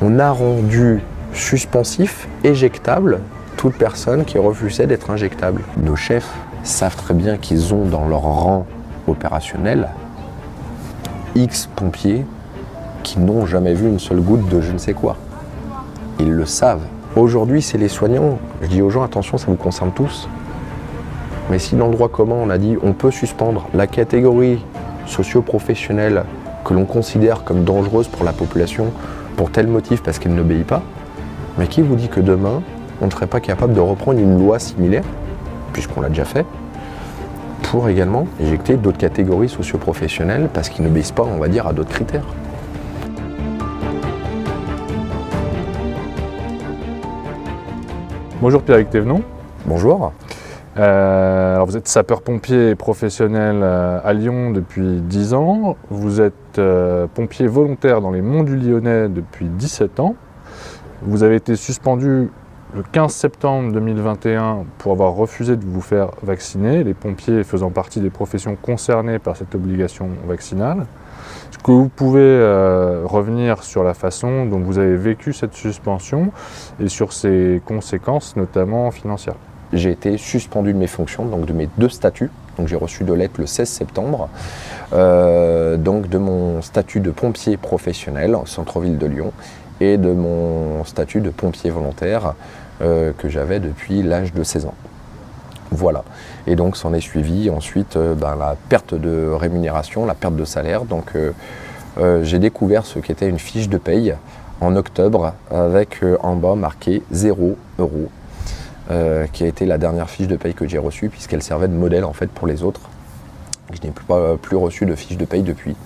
On a rendu suspensif, éjectable, toute personne qui refusait d'être injectable. Nos chefs savent très bien qu'ils ont dans leur rang opérationnel X pompiers qui n'ont jamais vu une seule goutte de je ne sais quoi. Ils le savent. Aujourd'hui, c'est les soignants. Je dis aux gens, attention, ça vous concerne tous. Mais si dans le droit commun, on a dit on peut suspendre la catégorie socio-professionnelle que l'on considère comme dangereuse pour la population pour tel motif parce qu'elle n'obéit pas, mais qui vous dit que demain, on ne serait pas capable de reprendre une loi similaire, puisqu'on l'a déjà fait, pour également éjecter d'autres catégories socio-professionnelles parce qu'ils n'obéissent pas, on va dire, à d'autres critères. Bonjour Pierre-Luc Thévenon. Bonjour. Alors vous êtes sapeur-pompier professionnel à Lyon depuis 10 ans. Vous êtes pompier volontaire dans les Monts du Lyonnais depuis 17 ans. Vous avez été suspendu le 15 septembre 2021 pour avoir refusé de vous faire vacciner, les pompiers faisant partie des professions concernées par cette obligation vaccinale. Est-ce que vous pouvez revenir sur la façon dont vous avez vécu cette suspension et sur ses conséquences, notamment financières ? J'ai été suspendu de mes fonctions, donc de mes 2 statuts. Donc j'ai reçu 2 lettres le 16 septembre, donc de mon statut de pompier professionnel en centre-ville de Lyon et de mon statut de pompier volontaire que j'avais depuis l'âge de 16 ans. Voilà. Et donc s'en est suivi ensuite la perte de rémunération, la perte de salaire. Donc j'ai découvert ce qu'était une fiche de paye en octobre avec en bas marqué 0 €. Qui a été la dernière fiche de paye que j'ai reçue puisqu'elle servait de modèle en fait pour les autres. Je n'ai plus reçu de fiche de paye depuis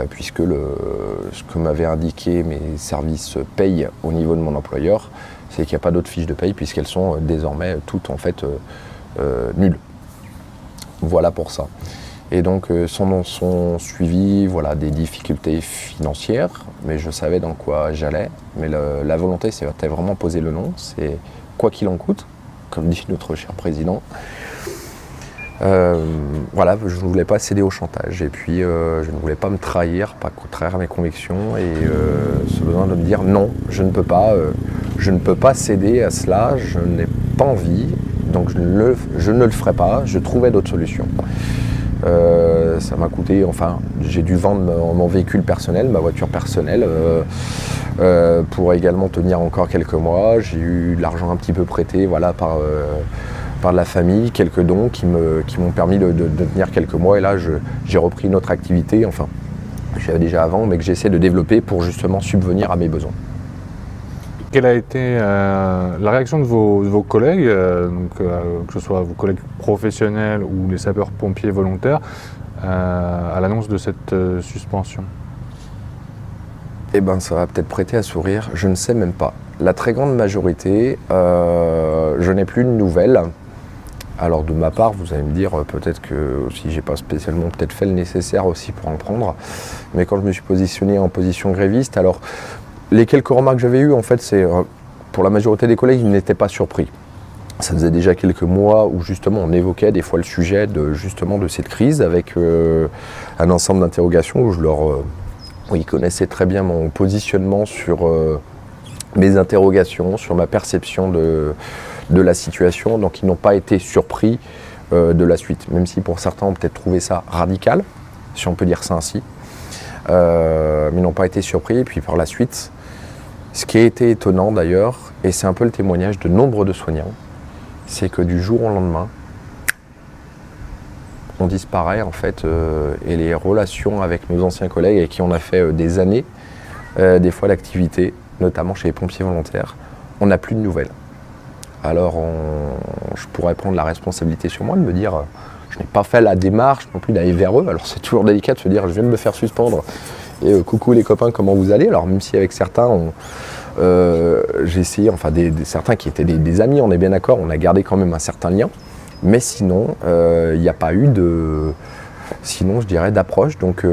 puisque ce que m'avaient indiqué mes services paye au niveau de mon employeur, c'est qu'il n'y a pas d'autres fiches de paye puisqu'elles sont désormais toutes en fait nulles. Voilà pour ça. Et donc sont suivis des difficultés financières, mais je savais dans quoi j'allais. Mais la volonté, c'était vraiment poser le nom, c'est quoi qu'il en coûte, comme dit notre cher président. Je ne voulais pas céder au chantage et puis je ne voulais pas me trahir, pas trahir mes convictions et ce besoin de me dire non, je ne peux pas céder à cela, je n'ai pas envie, donc je ne le ferai pas, je trouvais d'autres solutions. Ça m'a coûté, j'ai dû vendre mon véhicule personnel, ma voiture personnelle, pour également tenir encore quelques mois. J'ai eu de l'argent un petit peu prêté par la famille, quelques dons qui m'ont permis de tenir quelques mois. Et là, j'ai repris une autre activité, que j'avais déjà avant, mais que j'essaie de développer pour justement subvenir à mes besoins. Quelle a été la réaction de vos collègues, que ce soit vos collègues professionnels ou les sapeurs-pompiers volontaires, à l'annonce de cette suspension ? Ça va peut-être prêter à sourire, je ne sais même pas. La très grande majorité, je n'ai plus de nouvelles. Alors de ma part, vous allez me dire peut-être que si j'ai pas spécialement peut-être fait le nécessaire aussi pour en prendre, mais quand je me suis positionné en position gréviste, alors les quelques remarques que j'avais eues, en fait, c'est pour la majorité des collègues, ils n'étaient pas surpris. Ça faisait déjà quelques mois où justement on évoquait des fois le sujet de cette crise avec un ensemble d'interrogations où ils connaissaient très bien mon positionnement sur mes interrogations, sur ma perception de la situation. Donc ils n'ont pas été surpris de la suite, même si pour certains ont peut-être trouvé ça radical, si on peut dire ça ainsi. Mais ils n'ont pas été surpris. Et puis par la suite, ce qui a été étonnant d'ailleurs, et c'est un peu le témoignage de nombre de soignants, c'est que du jour au lendemain, on disparaît en fait, et les relations avec nos anciens collègues avec qui on a fait des années, des fois d'activité, notamment chez les pompiers volontaires, on n'a plus de nouvelles. Alors je pourrais prendre la responsabilité sur moi de me dire, je n'ai pas fait la démarche non plus d'aller vers eux, alors c'est toujours délicat de se dire je viens de me faire suspendre et coucou les copains, comment vous allez? Alors même si avec certains, j'ai essayé, certains qui étaient des amis, on est bien d'accord, on a gardé quand même un certain lien, mais sinon, il n'y a pas eu je dirais, d'approche, donc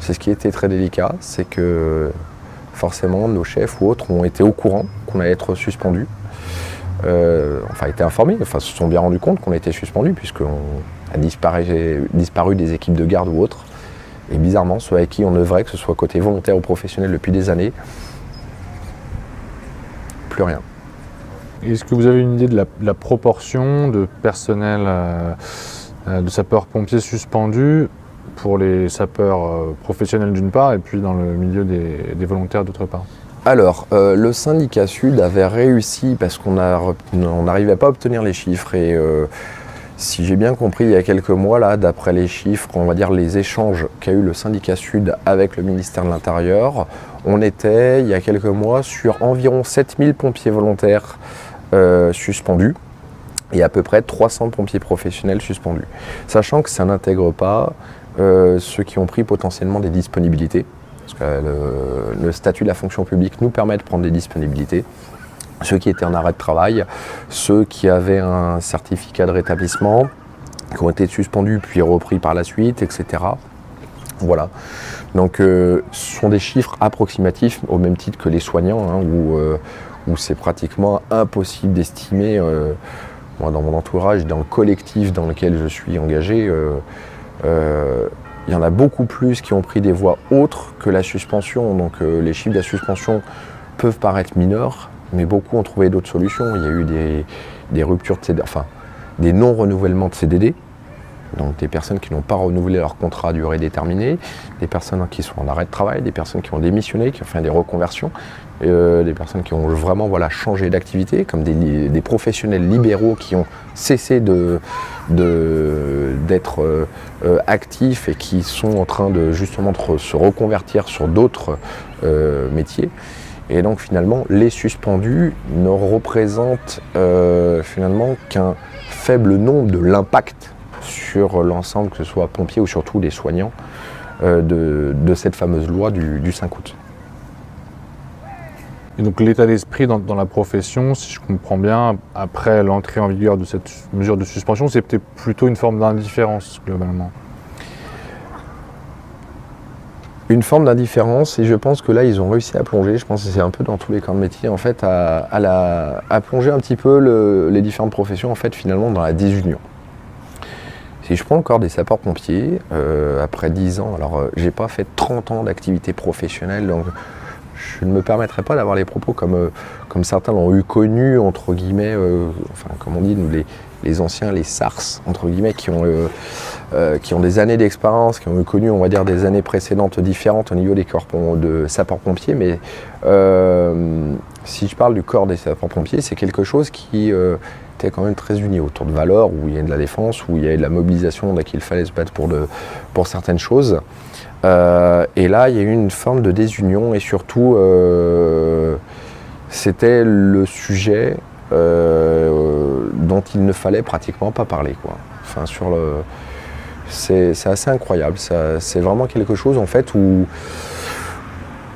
c'est ce qui était très délicat, c'est que forcément nos chefs ou autres ont été au courant qu'on allait être suspendus, été informés, se sont bien rendus compte qu'on a été suspendus puisqu'on a disparu des équipes de garde ou autres. Et bizarrement, ceux avec qui on œuvrait, que ce soit côté volontaire ou professionnel depuis des années, plus rien. Est-ce que vous avez une idée de la proportion de personnel de sapeurs-pompiers suspendus pour les sapeurs professionnels d'une part et puis dans le milieu des volontaires d'autre part? Alors, le syndicat Sud avait réussi parce qu'on n'arrivait pas à obtenir les chiffres et si j'ai bien compris, il y a quelques mois, là, d'après les chiffres, on va dire les échanges qu'a eu le syndicat Sud avec le ministère de l'Intérieur, on était, il y a quelques mois, sur environ 7000 pompiers volontaires suspendus et à peu près 300 pompiers professionnels suspendus. Sachant que ça n'intègre pas ceux qui ont pris potentiellement des disponibilités, parce que le statut de la fonction publique nous permet de prendre des disponibilités. Ceux qui étaient en arrêt de travail, ceux qui avaient un certificat de rétablissement, qui ont été suspendus puis repris par la suite, etc. Voilà. Donc ce sont des chiffres approximatifs au même titre que les soignants, hein, où c'est pratiquement impossible d'estimer. Moi, dans mon entourage, dans le collectif dans lequel je suis engagé, il y en a beaucoup plus qui ont pris des voies autres que la suspension. Donc les chiffres de la suspension peuvent paraître mineurs, mais beaucoup ont trouvé d'autres solutions. Il y a eu des ruptures de CDD, enfin des non-renouvellements de CDD, donc des personnes qui n'ont pas renouvelé leur contrat à durée déterminée, des personnes qui sont en arrêt de travail, des personnes qui ont démissionné, qui ont fait des reconversions, des personnes qui ont vraiment changé d'activité, comme des professionnels libéraux qui ont cessé d'être actifs et qui sont en train de justement se reconvertir sur d'autres métiers. Et donc finalement, les suspendus ne représentent finalement qu'un faible nombre de l'impact sur l'ensemble, que ce soit pompiers ou surtout les soignants, de cette fameuse loi du 5 août. Et donc l'état d'esprit dans la profession, si je comprends bien, après l'entrée en vigueur de cette mesure de suspension, c'est peut-être plutôt une forme d'indifférence globalement. Une forme d'indifférence, et je pense que là ils ont réussi à plonger, je pense que c'est un peu dans tous les corps de métier en fait, à plonger un petit peu les différentes professions en fait finalement dans la désunion. Si je prends le corps des sapeurs-pompiers, après 10 ans, alors j'ai pas fait 30 ans d'activité professionnelle, donc je ne me permettrai pas d'avoir les propos comme certains l'ont eu connu, entre guillemets, enfin comme on dit, nous les anciens, les SARS, entre guillemets, qui ont des années d'expérience, qui ont eu connu, on va dire, des années précédentes différentes au niveau des corps de sapeurs-pompiers, mais si je parle du corps des sapeurs-pompiers, c'est quelque chose qui était quand même très uni autour de valeurs, où il y a de la défense, où il y a de la mobilisation, dès qu'il fallait se battre pour certaines choses. Et là, il y a eu une forme de désunion et surtout, c'était le sujet dont il ne fallait pratiquement pas parler, quoi. Enfin, c'est assez incroyable. C'est vraiment quelque chose en fait où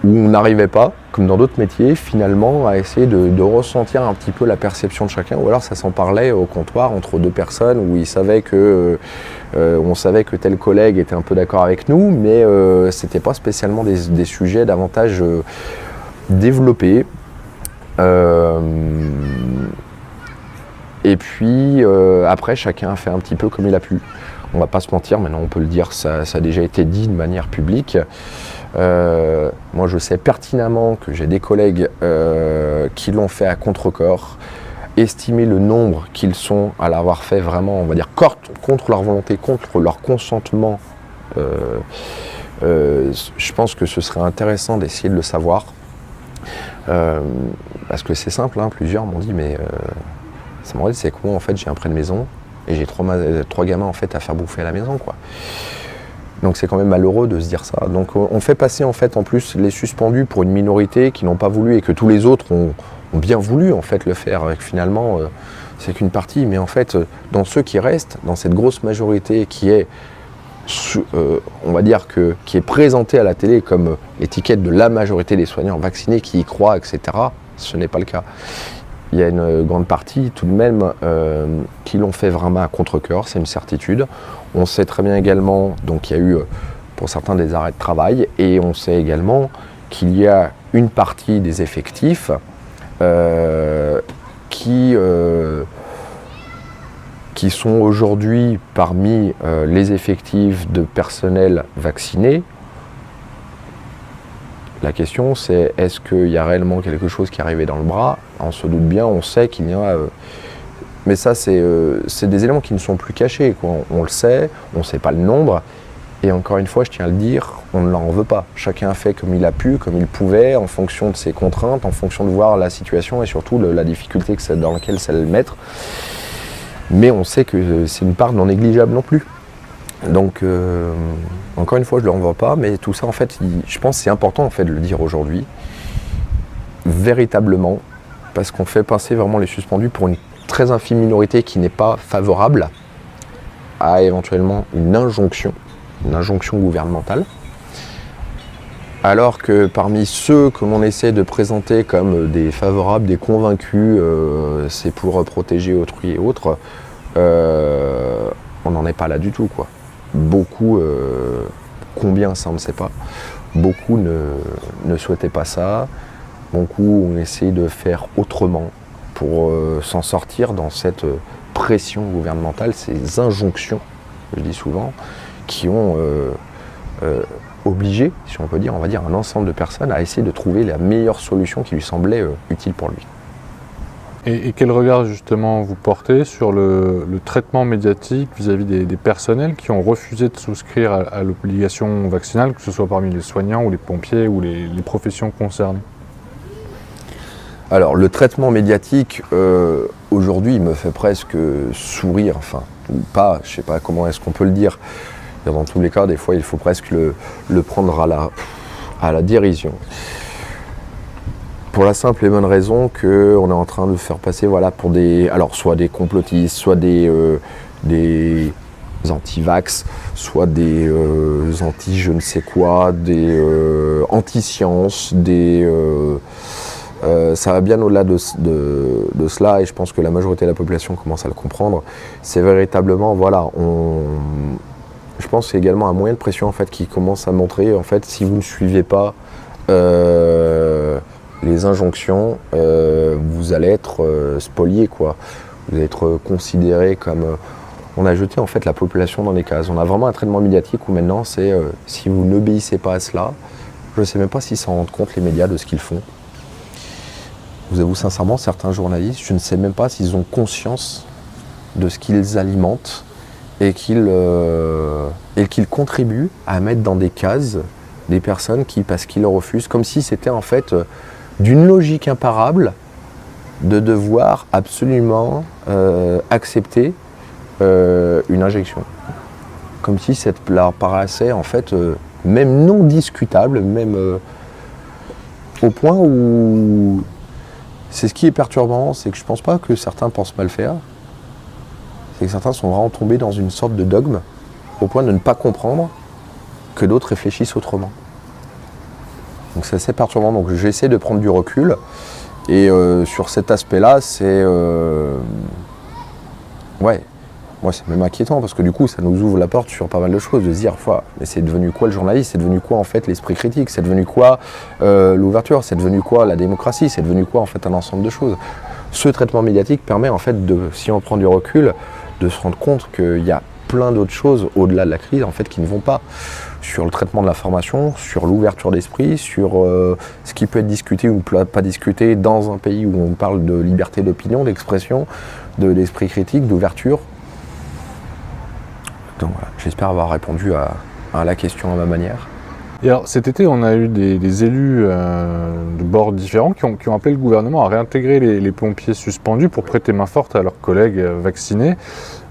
on n'arrivait pas, comme dans d'autres métiers, finalement, à essayer de ressentir un petit peu la perception de chacun, ou alors ça s'en parlait au comptoir entre deux personnes où on savait que tel collègue était un peu d'accord avec nous, mais c'était pas spécialement des sujets davantage développés. Et puis après, chacun a fait un petit peu comme il a pu. On va pas se mentir, maintenant on peut le dire, ça a déjà été dit de manière publique. Moi je sais pertinemment que j'ai des collègues qui l'ont fait à contre-corps. Estimer le nombre qu'ils sont à l'avoir fait vraiment, on va dire, contre leur volonté, contre leur consentement, je pense que ce serait intéressant d'essayer de le savoir. Parce que c'est simple, hein, plusieurs m'ont dit, mais ça m'aurait dit, c'est que moi en fait j'ai un prêt de maison et j'ai trois gamins en fait à faire bouffer à la maison, quoi. Donc c'est quand même malheureux de se dire ça. Donc on fait passer en fait en plus les suspendus pour une minorité qui n'ont pas voulu et que tous les autres ont bien voulu en fait le faire. Avec finalement c'est qu'une partie, mais en fait dans ceux qui restent, dans cette grosse majorité qui est on va dire qui est présentée à la télé comme l'étiquette de la majorité des soignants vaccinés qui y croient, etc. Ce n'est pas le cas. Il y a une grande partie tout de même qui l'ont fait vraiment à contre-cœur, c'est une certitude. On sait très bien également, donc qu'il y a eu pour certains des arrêts de travail, et on sait également qu'il y a une partie des effectifs qui sont aujourd'hui parmi les effectifs de personnel vacciné, La question, c'est est-ce qu'il y a réellement quelque chose qui est arrivé dans le bras? On se doute bien, on sait qu'il y a... mais ça, c'est des éléments qui ne sont plus cachés, quoi. On le sait, on ne sait pas le nombre. Et encore une fois, je tiens à le dire, on ne l'en veut pas. Chacun a fait comme il a pu, comme il pouvait, en fonction de ses contraintes, en fonction de voir la situation et surtout la difficulté dans laquelle ça le mettre. Mais on sait que c'est une part non négligeable non plus. Donc, encore une fois, je ne leur en veux pas, mais tout ça, en fait, je pense que c'est important en fait, de le dire aujourd'hui, véritablement, parce qu'on fait passer vraiment les suspendus pour une très infime minorité qui n'est pas favorable à éventuellement une injonction gouvernementale, alors que parmi ceux que l'on essaie de présenter comme des favorables, des convaincus, c'est pour protéger autrui et autres, on n'en est pas là du tout, quoi. Beaucoup, combien ça on ne sait pas, beaucoup ne souhaitaient pas ça, beaucoup ont essayé de faire autrement pour s'en sortir dans cette pression gouvernementale, ces injonctions, je dis souvent, qui ont obligé, si on peut dire, on va dire un ensemble de personnes à essayer de trouver la meilleure solution qui lui semblait utile pour lui. Et quel regard justement vous portez sur le traitement médiatique vis-à-vis des personnels qui ont refusé de souscrire à l'obligation vaccinale, que ce soit parmi les soignants ou les pompiers ou les professions concernées? Alors le traitement médiatique, aujourd'hui, il me fait presque sourire, enfin, ou pas, je ne sais pas comment est-ce qu'on peut le dire. Dans tous les cas, des fois, il faut presque le prendre à la dérision. Pour la simple et bonne raison qu'on est en train de faire passer pour soit des complotistes, soit des anti-vax, soit des anti-je ne sais quoi, des anti-sciences, ça va bien au-delà de cela et je pense que la majorité de la population commence à le comprendre. C'est véritablement, je pense que c'est également un moyen de pression en fait, qui commence à montrer, en fait, si vous ne suivez pas les injonctions, vous allez être spolié, quoi. Vous allez être considéré comme... on a jeté en fait la population dans des cases. On a vraiment un traitement médiatique où maintenant c'est si vous n'obéissez pas à cela, je ne sais même pas s'ils s'en rendent compte les médias de ce qu'ils font. Je vous avoue sincèrement, certains journalistes, je ne sais même pas s'ils ont conscience de ce qu'ils alimentent et qu'ils contribuent à mettre dans des cases des personnes parce qu'ils le refusent, comme si c'était en fait d'une logique imparable de devoir absolument accepter une injection. Comme si ça leur paraissait en fait même non discutable, même au point où c'est ce qui est perturbant, c'est que je pense pas que certains pensent mal faire, c'est que certains sont vraiment tombés dans une sorte de dogme au point de ne pas comprendre que d'autres réfléchissent autrement. Donc c'est assez perturbant, donc j'essaie de prendre du recul et sur cet aspect-là, c'est... moi c'est même inquiétant parce que du coup ça nous ouvre la porte sur pas mal de choses, de se dire, mais c'est devenu quoi le journaliste, c'est devenu quoi en fait l'esprit critique, c'est devenu quoi l'ouverture, c'est devenu quoi la démocratie, c'est devenu quoi en fait un ensemble de choses. Ce traitement médiatique permet en fait, si on prend du recul, de se rendre compte qu'il y a plein d'autres choses au-delà de la crise en fait qui ne vont pas. Sur le traitement de l'information, sur l'ouverture d'esprit, sur ce qui peut être discuté ou pas discuté dans un pays où on parle de liberté d'opinion, d'expression, d'esprit critique, d'ouverture. Donc voilà, j'espère avoir répondu à la question à ma manière. Et alors cet été, on a eu des élus de bords différents qui ont appelé le gouvernement à réintégrer les pompiers suspendus pour prêter main forte à leurs collègues vaccinés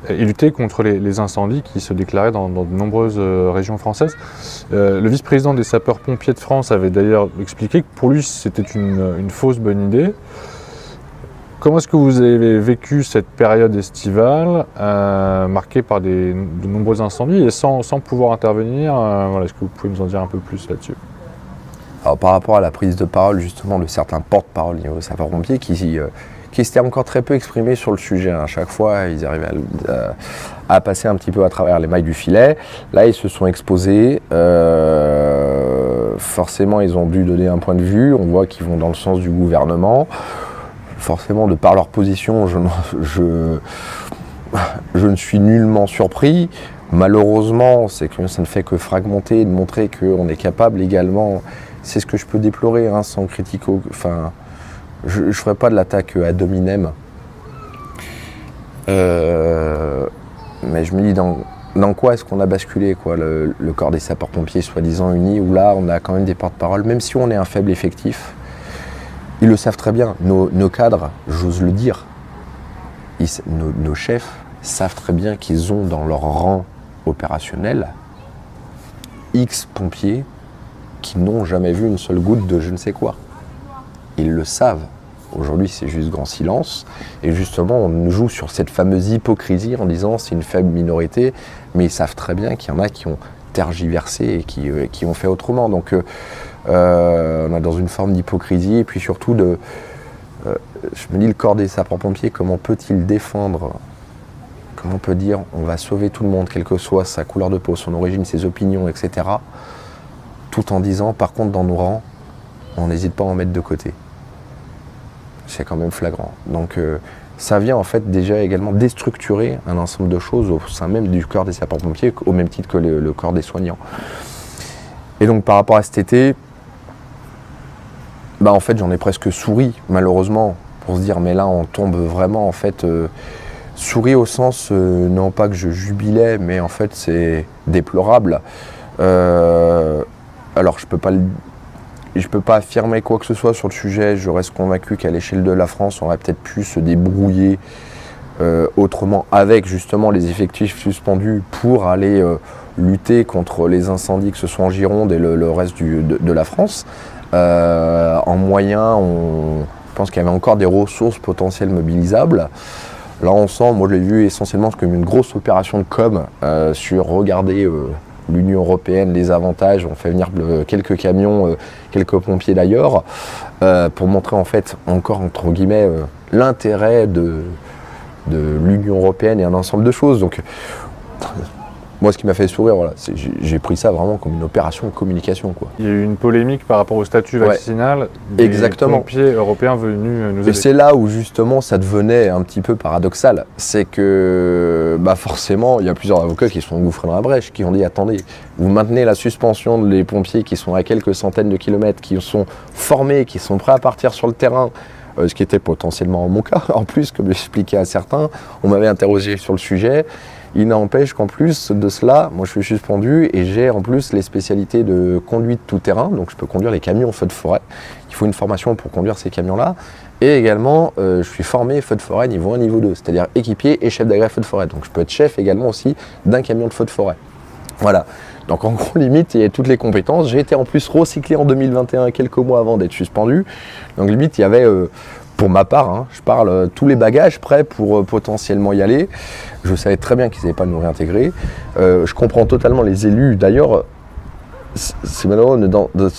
et lutter contre les incendies qui se déclaraient dans de nombreuses régions françaises. Le vice-président des sapeurs-pompiers de France avait d'ailleurs expliqué que pour lui c'était une fausse bonne idée. Comment est-ce que vous avez vécu cette période estivale marquée par de nombreux incendies et sans pouvoir intervenir est-ce que vous pouvez nous en dire un peu plus là-dessus? Alors, par rapport à la prise de parole justement de certains porte-parole niveau sapeurs-pompiers qui s'étaient encore très peu exprimés sur le sujet. À chaque fois, ils arrivaient à passer un petit peu à travers les mailles du filet. Là, ils se sont exposés. Forcément, ils ont dû donner un point de vue. On voit qu'ils vont dans le sens du gouvernement. Forcément, de par leur position, je ne suis nullement surpris. Malheureusement, c'est que ça ne fait que fragmenter et de montrer qu'on est capable également, c'est ce que je peux déplorer, hein, sans critique. Enfin, je ne ferai pas de l'attaque ad hominem. Mais je me dis, dans quoi est-ce qu'on a basculé, quoi, le corps des sapeurs-pompiers soi-disant unis, où là, on a quand même des porte-paroles, même si on est un faible effectif. Ils le savent très bien, nos cadres, j'ose le dire, nos chefs savent très bien qu'ils ont dans leur rang opérationnel X pompiers qui n'ont jamais vu une seule goutte de je ne sais quoi. Ils le savent. Aujourd'hui, c'est juste grand silence. Et justement, on joue sur cette fameuse hypocrisie en disant c'est une faible minorité, mais ils savent très bien qu'il y en a qui ont tergiversé et qui ont fait autrement. Donc, on est dans une forme d'hypocrisie. Et puis surtout, je me dis, le corps des sapeurs-pompiers, comment peut-il défendre, comment on peut dire on va sauver tout le monde, quelle que soit sa couleur de peau, son origine, ses opinions, etc. Tout en disant, par contre, dans nos rangs, on n'hésite pas à en mettre de côté. C'est quand même flagrant. Donc ça vient en fait déjà également déstructurer un ensemble de choses au sein même du corps des sapeurs-pompiers, au même titre que le corps des soignants. Et donc par rapport à cet été, en fait j'en ai presque souri, malheureusement, pour se dire mais là on tombe vraiment en fait, souri au sens, non pas que je jubilais, mais en fait c'est déplorable. Alors je peux pas affirmer quoi que ce soit sur le sujet, je reste convaincu qu'à l'échelle de la France, on aurait peut-être pu se débrouiller autrement avec justement les effectifs suspendus pour aller lutter contre les incendies, que ce soit en Gironde et le reste de la France. En moyens, je pense qu'il y avait encore des ressources potentielles mobilisables. Là, on sent, moi je l'ai vu essentiellement comme une grosse opération de com sur regarder l'Union européenne, les avantages, on fait venir quelques camions, quelques pompiers d'ailleurs, pour montrer en fait encore entre guillemets l'intérêt de l'Union européenne et un ensemble de choses. Donc moi ce qui m'a fait sourire, voilà, j'ai pris ça vraiment comme une opération de communication, quoi. Il y a eu une polémique par rapport au statut vaccinal des exactement. pompiers européens venus nous aider. Et c'est là où justement ça devenait un petit peu paradoxal, c'est que forcément il y a plusieurs avocats qui se sont engouffrés dans la brèche, qui ont dit attendez, vous maintenez la suspension des pompiers qui sont à quelques centaines de kilomètres, qui sont formés, qui sont prêts à partir sur le terrain, ce qui était potentiellement mon cas, en plus comme j'expliquais à certains, on m'avait interrogé sur le sujet. Il n'empêche qu'en plus de cela, moi je suis suspendu et j'ai en plus les spécialités de conduite tout-terrain, donc je peux conduire les camions feu de forêt. Il faut une formation pour conduire ces camions-là. Et également, je suis formé feu de forêt niveau 1, niveau 2, c'est-à-dire équipier et chef d'agrès feu de forêt. Donc je peux être chef également aussi d'un camion de feu de forêt. Voilà. Donc en gros, limite, il y a toutes les compétences. J'ai été en plus recyclé en 2021, quelques mois avant d'être suspendu. Donc limite, il y avait... pour ma part, je parle tous les bagages prêts pour potentiellement y aller. Je savais très bien qu'ils n'allaient pas nous réintégrer. Je comprends totalement les élus. D'ailleurs, c'est malheureux,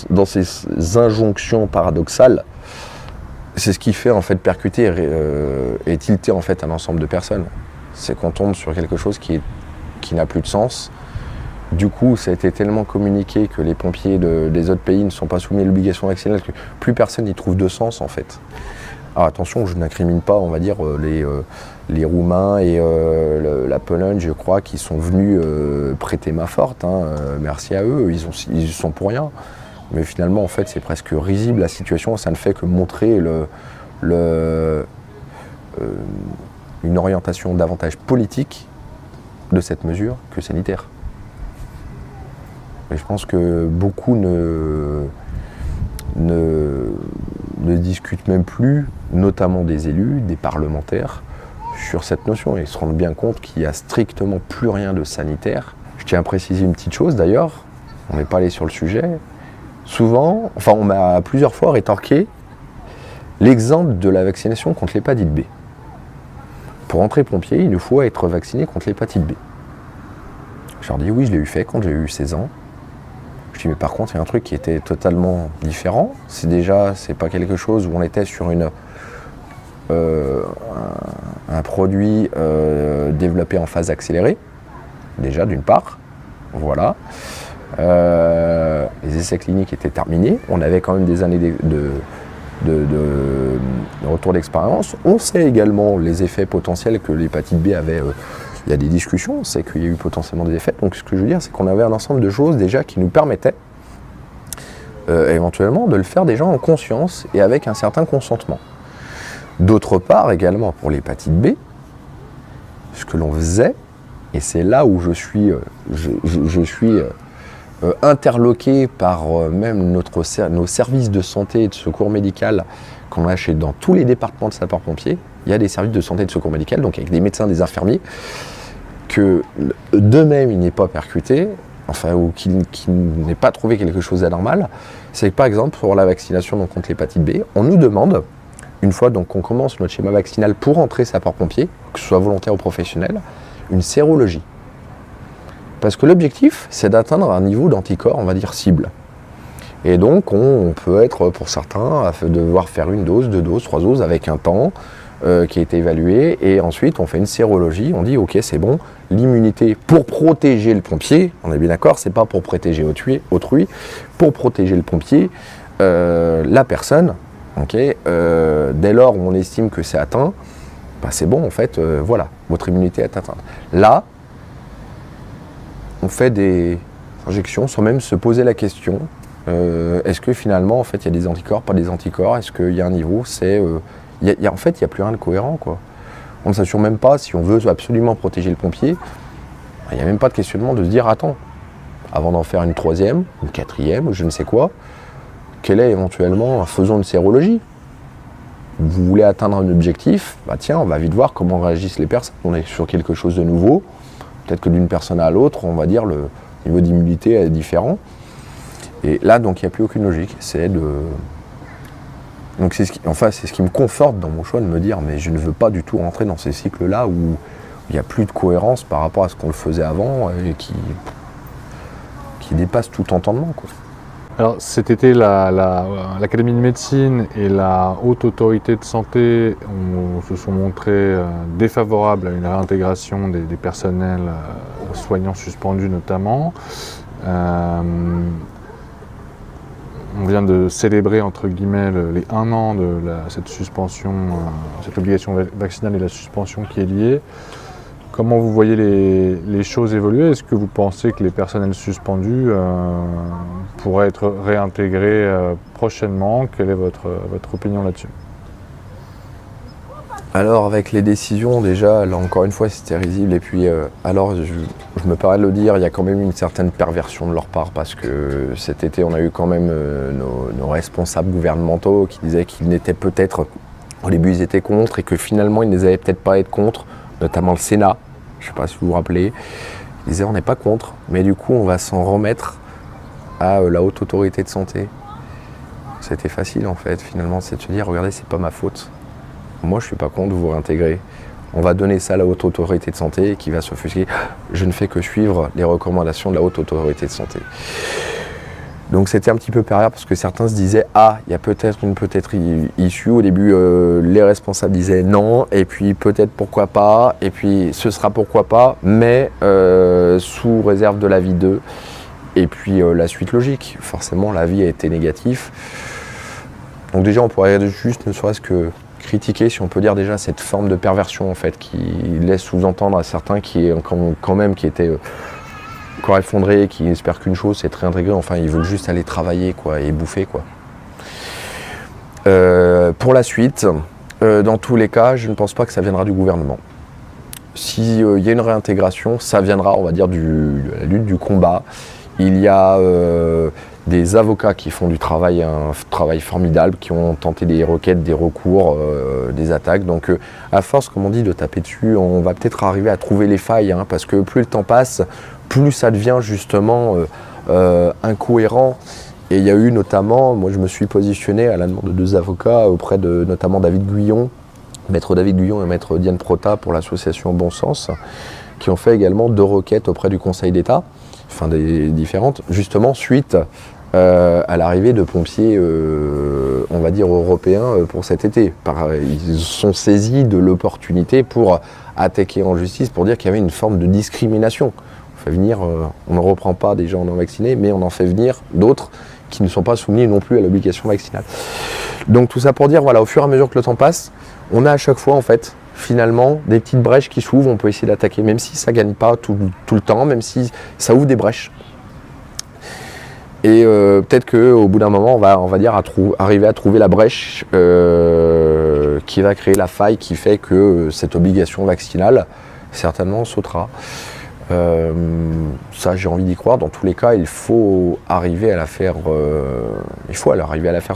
dans ces injonctions paradoxales, c'est ce qui fait en fait percuter et tilter en fait un ensemble de personnes. C'est qu'on tombe sur quelque chose qui n'a plus de sens. Du coup, ça a été tellement communiqué que les pompiers des autres pays ne sont pas soumis à l'obligation vaccinale que plus personne n'y trouve de sens en fait. Alors attention, je n'incrimine pas, on va dire, les Roumains et la Pologne, je crois, qui sont venus prêter main forte. Merci à eux, ils y sont pour rien. Mais finalement, en fait, c'est presque risible la situation. Ça ne fait que montrer une orientation davantage politique de cette mesure que sanitaire. Et je pense que beaucoup ne discutent même plus, notamment des élus, des parlementaires, sur cette notion. Ils se rendent bien compte qu'il n'y a strictement plus rien de sanitaire. Je tiens à préciser une petite chose d'ailleurs, on n'est pas allé sur le sujet. Souvent, on m'a plusieurs fois rétorqué l'exemple de la vaccination contre l'hépatite B. Pour entrer pompier, il nous faut être vacciné contre l'hépatite B. Je leur dis oui, je l'ai eu fait quand j'ai eu 16 ans. Je dis mais par contre il y a un truc qui était totalement différent. C'est pas quelque chose où on était sur un produit développé en phase accélérée, déjà d'une part, voilà. Les essais cliniques étaient terminés, on avait quand même des années de retour d'expérience. On sait également les effets potentiels que l'hépatite B avait. Il y a des discussions, on sait qu'il y a eu potentiellement des effets. Donc ce que je veux dire, c'est qu'on avait un ensemble de choses déjà qui nous permettaient éventuellement de le faire déjà en conscience et avec un certain consentement. D'autre part également pour l'hépatite B, ce que l'on faisait, et c'est là où je suis interloqué par même nos services de santé et de secours médical qu'on a dans tous les départements de sapeurs-pompiers. Il y a des services de santé et de secours médical, donc avec des médecins, des infirmiers, que d'eux-mêmes ils n'aient pas percuté, ou qu'ils n'aient pas trouvé quelque chose d'anormal. C'est que par exemple pour la vaccination donc, contre l'hépatite B, on nous demande, une fois donc qu'on commence notre schéma vaccinal pour entrer sapeur-pompier, que ce soit volontaire ou professionnel, une sérologie. Parce que l'objectif, c'est d'atteindre un niveau d'anticorps, on va dire, cible. Et donc, on peut être, pour certains, devoir faire une dose, 2 doses, 3 doses, avec un temps qui a été évalué. Et ensuite, on fait une sérologie, on dit, ok, c'est bon, l'immunité pour protéger le pompier, on est bien d'accord, c'est pas pour protéger autrui, pour protéger le pompier, la personne, okay, dès lors où on estime que c'est atteint, bah c'est bon, en fait, voilà, votre immunité est atteinte. Là, on fait des injections sans même se poser la question, est-ce que finalement, en fait, il y a des anticorps, pas des anticorps, est-ce qu'il y a un niveau, en fait, il n'y a plus rien de cohérent, quoi. On ne s'assure même pas, si on veut absolument protéger le pompier, il n'y a même pas de questionnement de se dire, attends, avant d'en faire une 3e, une 4e, ou je ne sais quoi, quel est éventuellement, faisons une sérologie. Vous voulez atteindre un objectif, bah tiens, on va vite voir comment réagissent les personnes. On est sur quelque chose de nouveau. Peut-être que d'une personne à l'autre, on va dire, le niveau d'immunité est différent. Et là, donc, il n'y a plus aucune logique. Donc, c'est ce qui me conforte dans mon choix de me dire, mais je ne veux pas du tout rentrer dans ces cycles-là où il n'y a plus de cohérence par rapport à ce qu'on le faisait avant et qui dépasse tout entendement, quoi. Alors cet été, l'Académie de médecine et la Haute Autorité de santé se sont montrés défavorables à une réintégration des personnels soignants suspendus notamment. On vient de célébrer entre guillemets les 1 an de cette suspension, cette obligation vaccinale et la suspension qui est liée. Comment vous voyez les choses évoluer? Est-ce que vous pensez que les personnels suspendus pourraient être réintégrés prochainement? Quelle est votre opinion là-dessus? Alors avec les décisions, déjà, là encore une fois, c'était risible. Et puis, alors, je me permets de le dire, il y a quand même une certaine perversion de leur part parce que cet été, on a eu quand même nos responsables gouvernementaux qui disaient qu'ils n'étaient peut-être, au début, ils étaient contre et que finalement, ils ne les avaient peut-être pas être contre, notamment le Sénat. Je ne sais pas si vous vous rappelez, ils disaient on n'est pas contre, mais du coup on va s'en remettre à la Haute Autorité de santé. C'était facile en fait, finalement, c'est de se dire regardez, c'est pas ma faute. Moi je suis pas contre, vous réintégrez. On va donner ça à la Haute Autorité de santé qui va s'offusquer. Je ne fais que suivre les recommandations de la Haute Autorité de santé. Donc c'était un petit peu pervers parce que certains se disaient il y a peut-être une issue. Au début, les responsables disaient non, et puis peut-être pourquoi pas, et puis ce sera pourquoi pas, mais sous réserve de l'avis d'eux. Et puis la suite logique, forcément l'avis a été négatif. Donc déjà on pourrait juste ne serait-ce que critiquer, si on peut dire déjà, cette forme de perversion en fait, qui laisse sous-entendre à certains qui étaient corps effondré, qui espèrent qu'une chose, c'est être réintégré, enfin ils veulent juste aller travailler quoi, et bouffer quoi. Pour la suite, dans tous les cas, je ne pense pas que ça viendra du gouvernement. S'il y a une réintégration, ça viendra, on va dire, de la lutte, du combat. Il y a des avocats qui font un travail formidable, qui ont tenté des requêtes, des recours, des attaques. Donc à force, comme on dit, de taper dessus, on va peut-être arriver à trouver les failles, hein, parce que plus le temps passe, plus ça devient justement incohérent. Et il y a eu notamment, moi je me suis positionné à la demande de 2 avocats auprès de notamment David Guyon, maître David Guyon et maître Diane Prota pour l'association Bon Sens, qui ont fait également 2 requêtes auprès du Conseil d'État, enfin des différentes, justement suite à l'arrivée de pompiers, on va dire européens pour cet été. Ils sont saisis de l'opportunité pour attaquer en justice, pour dire qu'il y avait une forme de discrimination. On fait venir, on ne reprend pas des gens non vaccinés, mais on en fait venir d'autres qui ne sont pas soumis non plus à l'obligation vaccinale. Donc tout ça pour dire, voilà, au fur et à mesure que le temps passe, on a à chaque fois en fait, finalement, des petites brèches qui s'ouvrent, on peut essayer d'attaquer, même si ça ne gagne pas tout le temps, même si ça ouvre des brèches. Et peut-être qu'au bout d'un moment, on va dire arriver à trouver la brèche qui va créer la faille qui fait que cette obligation vaccinale, certainement, sautera. Ça, j'ai envie d'y croire. Dans tous les cas, il faut arriver à la faire,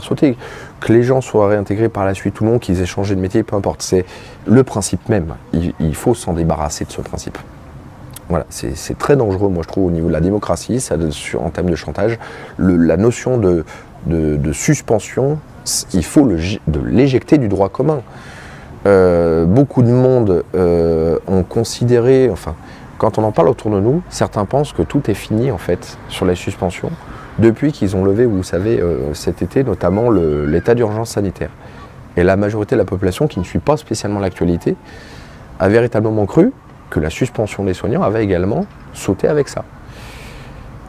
sauter. Que les gens soient réintégrés par la suite ou non, qu'ils aient changé de métier, peu importe. C'est le principe même. Il faut s'en débarrasser de ce principe. Voilà, c'est très dangereux, moi je trouve, au niveau de la démocratie, en termes de chantage. La notion de suspension, il faut l'éjecter du droit commun. Beaucoup de monde ont considéré, enfin, quand on en parle autour de nous, certains pensent que tout est fini en fait sur les suspensions, depuis qu'ils ont levé, vous savez, cet été notamment l'état d'urgence sanitaire. Et la majorité de la population, qui ne suit pas spécialement l'actualité, a véritablement cru que la suspension des soignants avait également sauté avec ça.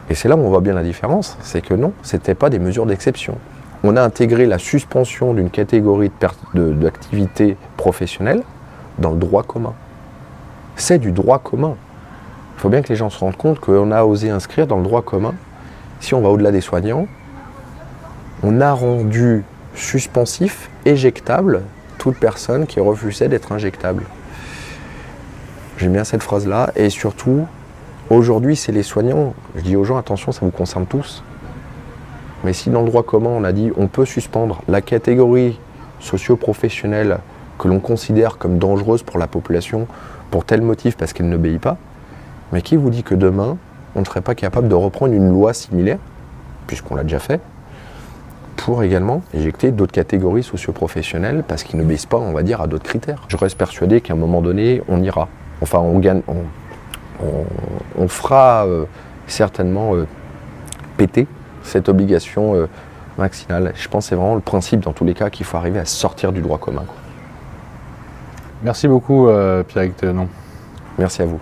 Et c'est là où on voit bien la différence, c'est que non, ce n'était pas des mesures d'exception. On a intégré la suspension d'une catégorie d'activité professionnelle dans le droit commun. C'est du droit commun. Il faut bien que les gens se rendent compte qu'on a osé inscrire dans le droit commun, si on va au-delà des soignants, on a rendu suspensif, éjectable, toute personne qui refusait d'être injectable. J'aime bien cette phrase-là, et surtout, aujourd'hui, c'est les soignants. Je dis aux gens, attention, ça vous concerne tous. Mais si dans le droit commun, on a dit on peut suspendre la catégorie socio-professionnelle que l'on considère comme dangereuse pour la population, pour tel motif, parce qu'elle n'obéit pas, mais qui vous dit que demain, on ne serait pas capable de reprendre une loi similaire, puisqu'on l'a déjà fait, pour également éjecter d'autres catégories socio-professionnelles, parce qu'ils n'obéissent pas, on va dire, à d'autres critères. Je reste persuadé qu'à un moment donné, on ira. Enfin, on fera certainement péter cette obligation vaccinale. Je pense que c'est vraiment le principe, dans tous les cas, qu'il faut arriver à sortir du droit commun. Merci beaucoup, Pierre-Éric Thévenon. Merci à vous.